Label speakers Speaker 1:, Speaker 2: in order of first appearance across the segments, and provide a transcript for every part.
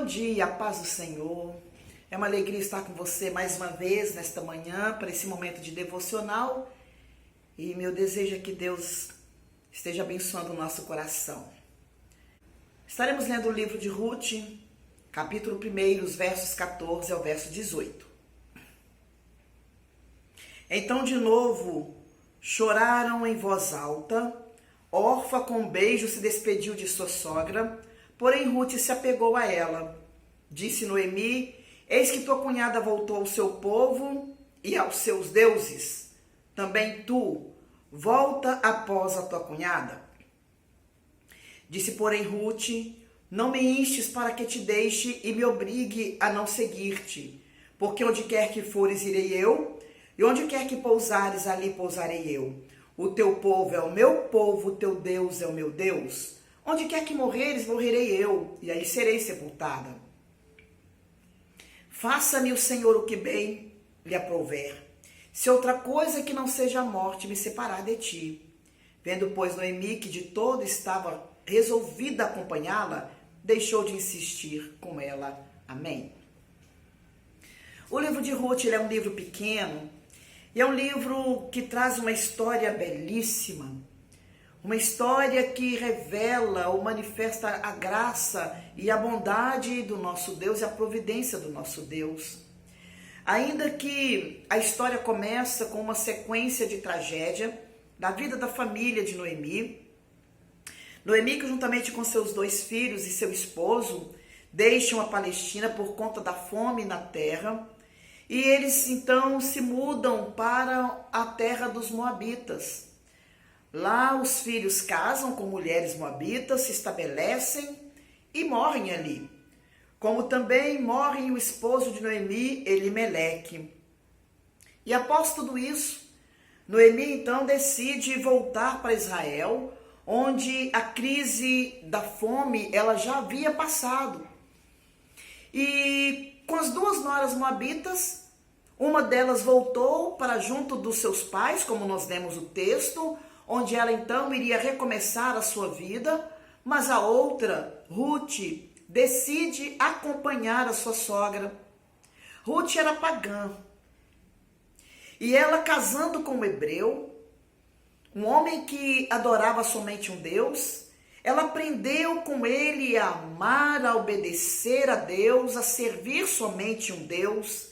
Speaker 1: dia, a paz do Senhor. É uma alegria estar com você mais uma vez nesta manhã, para esse momento de devocional. E meu desejo é que Deus esteja abençoando o nosso coração. Estaremos lendo o livro de Ruth, capítulo 1, os versos 14 ao verso 18. Então, de novo, choraram em voz alta. Orfa, com um beijo, se despediu de sua sogra, porém Ruth se apegou a ela. Disse Noemi: eis que tua cunhada voltou ao seu povo e aos seus deuses. Também tu, volta após a tua cunhada. Disse, porém, Ruth: não me instes para que te deixe e me obrigue a não seguir-te, porque onde quer que fores, irei eu, e onde quer que pousares, ali pousarei eu. O teu povo é o meu povo, o teu Deus é o meu Deus. Onde quer que morreres, morrerei eu, e aí serei sepultada. Faça-me o Senhor o que bem lhe aprouver, se outra coisa que não seja a morte me separar de ti. Vendo, pois, Noemi que de todo estava resolvida a acompanhá-la, deixou de insistir com ela. Amém. O livro de Ruth é um livro pequeno, e é um livro que traz uma história belíssima, uma história que revela ou manifesta a graça e a bondade do nosso Deus e a providência do nosso Deus. Ainda que a história começa com uma sequência de tragédia da vida da família de Noemi, que juntamente com seus 2 filhos e seu esposo deixam a Palestina por conta da fome na terra, e eles então se mudam para a terra dos Moabitas. Lá os filhos casam com mulheres moabitas, se estabelecem e morrem ali. Como também morre o esposo de Noemi, Elimeleque. E após tudo isso, Noemi então decide voltar para Israel, onde a crise da fome ela já havia passado. E com as 2 noras moabitas, uma delas voltou para junto dos seus pais, como nós lemos o texto, onde ela então iria recomeçar a sua vida, mas a outra, Ruth, decide acompanhar a sua sogra. Ruth era pagã, e ela, casando com um hebreu, um homem que adorava somente um Deus, ela aprendeu com ele a amar, a obedecer a Deus, a servir somente um Deus.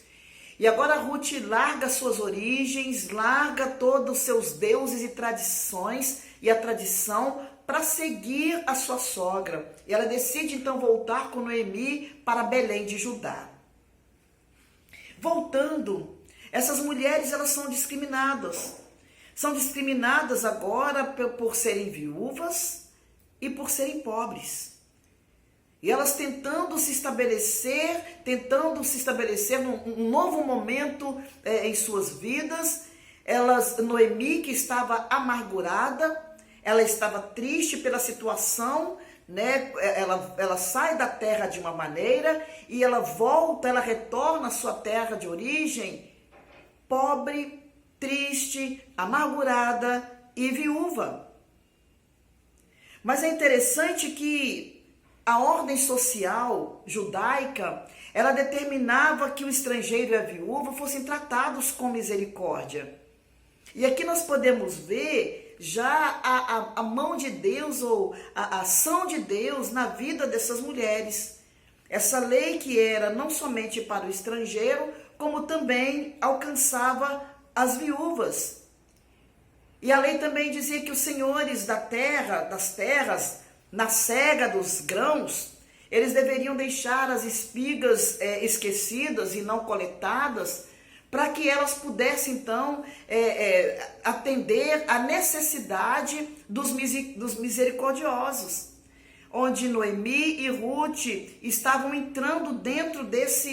Speaker 1: E agora Ruth larga suas origens, larga todos os seus deuses e tradições e a tradição para seguir a sua sogra. E ela decide então voltar com Noemi para Belém de Judá. Voltando, essas mulheres elas são discriminadas. São discriminadas agora por serem viúvas e por serem pobres. E elas tentando se estabelecer num novo momento em suas vidas. Noemi, que estava amargurada, ela estava triste pela situação, né? Ela sai da terra de uma maneira e ela volta, ela retorna à sua terra de origem, pobre, triste, amargurada e viúva. Mas é interessante que a ordem social judaica, ela determinava que o estrangeiro e a viúva fossem tratados com misericórdia. E aqui nós podemos ver já a mão de Deus ou a ação de Deus na vida dessas mulheres. Essa lei que era não somente para o estrangeiro, como também alcançava as viúvas. E a lei também dizia que os senhores das terras, na cega dos grãos, eles deveriam deixar as espigas esquecidas e não coletadas, para que elas pudessem então atender à necessidade dos misericordiosos. Onde Noemi e Ruth estavam entrando dentro dessa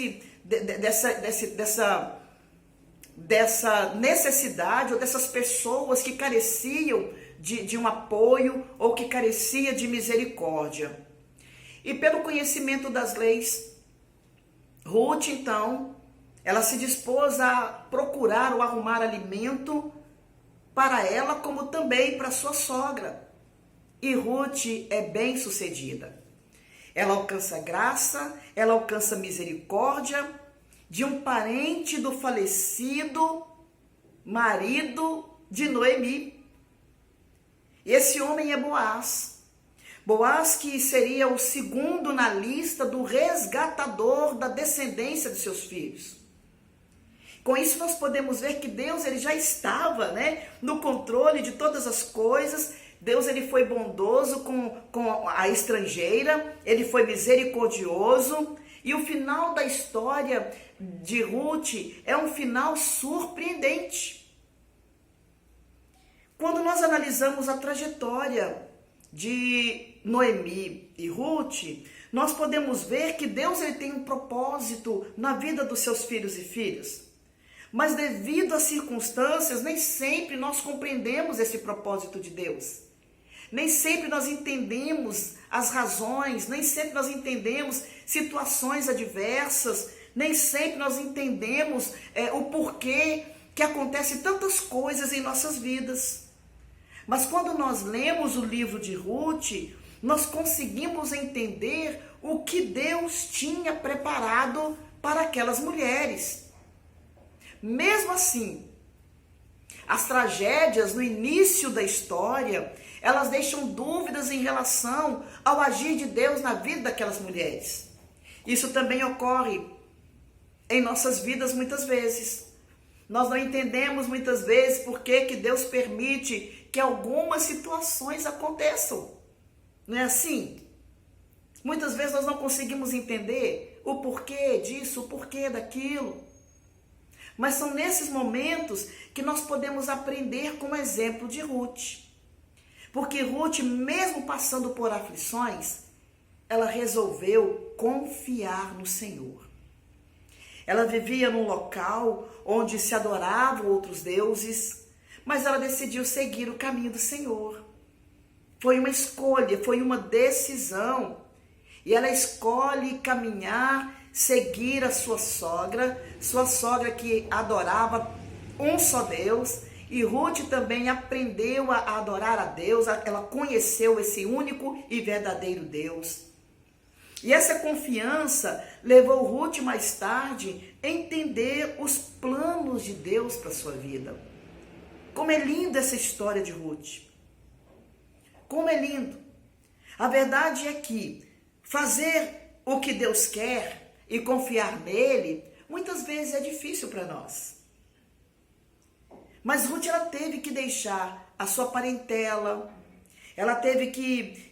Speaker 1: necessidade, ou dessas pessoas que careciam de um apoio ou que carecia de misericórdia. E pelo conhecimento das leis, Ruth, então, ela se dispôs a procurar ou arrumar alimento para ela, como também para sua sogra. E Ruth é bem-sucedida. Ela alcança graça, ela alcança misericórdia de um parente do falecido marido de Noemi. E esse homem é Boaz. Boaz, que seria o segundo na lista do resgatador da descendência de seus filhos. Com isso nós podemos ver que Deus ele já estava, no controle de todas as coisas. Deus ele foi bondoso com a estrangeira, ele foi misericordioso. E o final da história de Ruth é um final surpreendente. Quando nós analisamos a trajetória de Noemi e Ruth, nós podemos ver que Deus ele tem um propósito na vida dos seus filhos e filhas. Mas devido às circunstâncias, nem sempre nós compreendemos esse propósito de Deus. Nem sempre nós entendemos as razões, nem sempre nós entendemos situações adversas, nem sempre nós entendemos o porquê que acontecem tantas coisas em nossas vidas. Mas quando nós lemos o livro de Ruth, nós conseguimos entender o que Deus tinha preparado para aquelas mulheres. Mesmo assim, as tragédias no início da história, elas deixam dúvidas em relação ao agir de Deus na vida daquelas mulheres. Isso também ocorre em nossas vidas muitas vezes. Nós não entendemos muitas vezes por que Deus permite que algumas situações aconteçam. Não é assim? Muitas vezes nós não conseguimos entender o porquê disso, o porquê daquilo. Mas são nesses momentos que nós podemos aprender com o exemplo de Ruth. Porque Ruth, mesmo passando por aflições, ela resolveu confiar no Senhor. Ela vivia num local onde se adoravam outros deuses, mas ela decidiu seguir o caminho do Senhor. Foi uma escolha, foi uma decisão. E ela escolhe caminhar, seguir a sua sogra que adorava um só Deus. E Ruth também aprendeu a adorar a Deus, ela conheceu esse único e verdadeiro Deus. E essa confiança levou Ruth mais tarde a entender os planos de Deus para a sua vida. Como é linda essa história de Ruth. Como é lindo. A verdade é que fazer o que Deus quer e confiar nele, muitas vezes é difícil para nós. Mas Ruth, ela teve que deixar a sua parentela, ela teve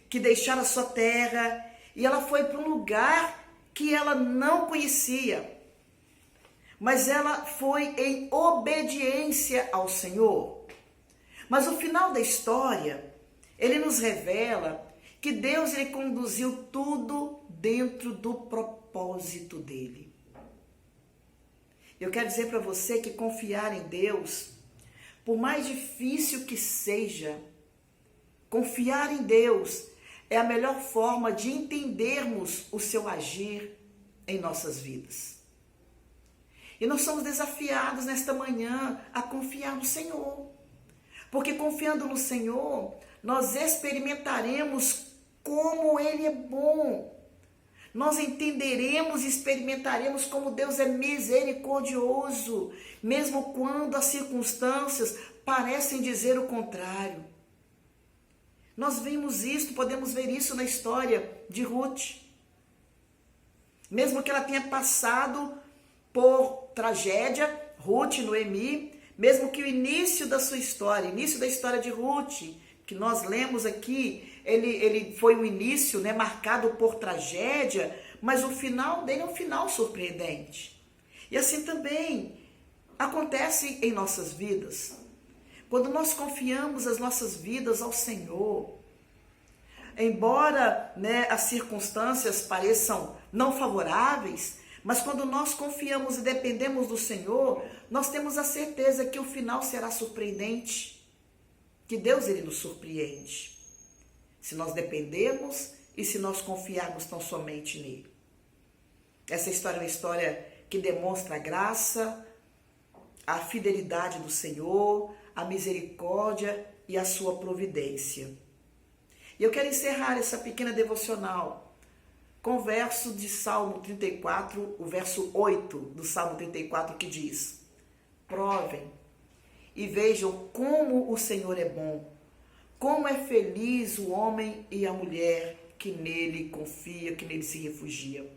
Speaker 1: que deixar a sua terra, e ela foi para um lugar que ela não conhecia. Mas ela foi em obediência ao Senhor. Mas o final da história, ele nos revela que Deus ele conduziu tudo dentro do propósito dele. Eu quero dizer para você que confiar em Deus, por mais difícil que seja, confiar em Deus é a melhor forma de entendermos o seu agir em nossas vidas. E nós somos desafiados nesta manhã a confiar no Senhor. Porque confiando no Senhor, nós experimentaremos como Ele é bom. Nós entenderemos e experimentaremos como Deus é misericordioso, mesmo quando as circunstâncias parecem dizer o contrário. Nós vimos isso, podemos ver isso na história de Ruth. Mesmo que ela tenha passado por tragédia, Ruth, Noemi, mesmo que o início da sua história, início da história de Ruth, que nós lemos aqui, ele foi um início marcado por tragédia, mas o final dele é um final surpreendente. E assim também acontece em nossas vidas. Quando nós confiamos as nossas vidas ao Senhor, embora as circunstâncias pareçam não favoráveis, mas quando nós confiamos e dependemos do Senhor, nós temos a certeza que o final será surpreendente, que Deus ele nos surpreende, se nós dependermos e se nós confiarmos tão somente nele. Essa história é uma história que demonstra a graça, a fidelidade do Senhor, a misericórdia e a sua providência. E eu quero encerrar essa pequena devocional com o verso de Salmo 34, o verso 8 do Salmo 34, que diz: provem e vejam como o Senhor é bom, como é feliz o homem e a mulher que nele confia, que nele se refugia.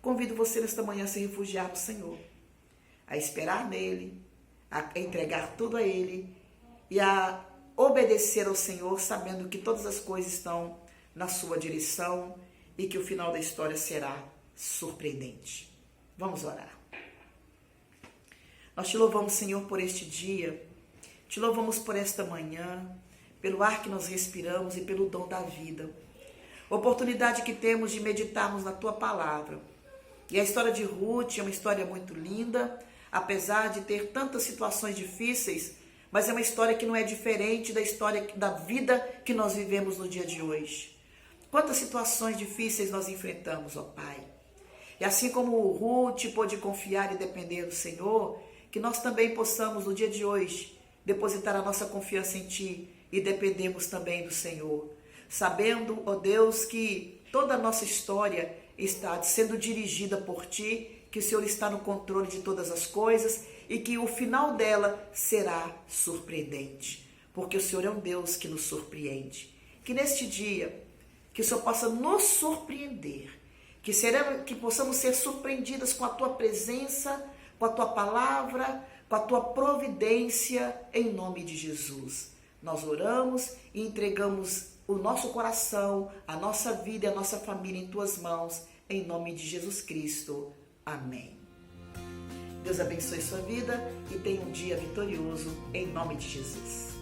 Speaker 1: Convido você nesta manhã a se refugiar no Senhor, a esperar nele, a entregar tudo a ele e a obedecer ao Senhor, sabendo que todas as coisas estão na sua direção e que o final da história será surpreendente. Vamos orar. Nós te louvamos, Senhor, por este dia, te louvamos por esta manhã, pelo ar que nós respiramos e pelo dom da vida. Oportunidade que temos de meditarmos na Tua Palavra. E a história de Ruth é uma história muito linda, apesar de ter tantas situações difíceis, mas é uma história que não é diferente da história da vida que nós vivemos no dia de hoje. Quantas situações difíceis nós enfrentamos, ó Pai. E assim como Ruth pôde confiar e depender do Senhor, que nós também possamos no dia de hoje depositar a nossa confiança em Ti e dependermos também do Senhor. Sabendo, ó Deus, que toda a nossa história está sendo dirigida por Ti, que o Senhor está no controle de todas as coisas e que o final dela será surpreendente, porque o Senhor é um Deus que nos surpreende. Que neste dia, que o Senhor possa nos surpreender, que possamos ser surpreendidas com a Tua presença, com a Tua palavra, com a Tua providência, em nome de Jesus. Nós oramos e entregamos o nosso coração, a nossa vida e a nossa família em Tuas mãos, em nome de Jesus Cristo. Amém. Deus abençoe sua vida e tenha um dia vitorioso, em nome de Jesus.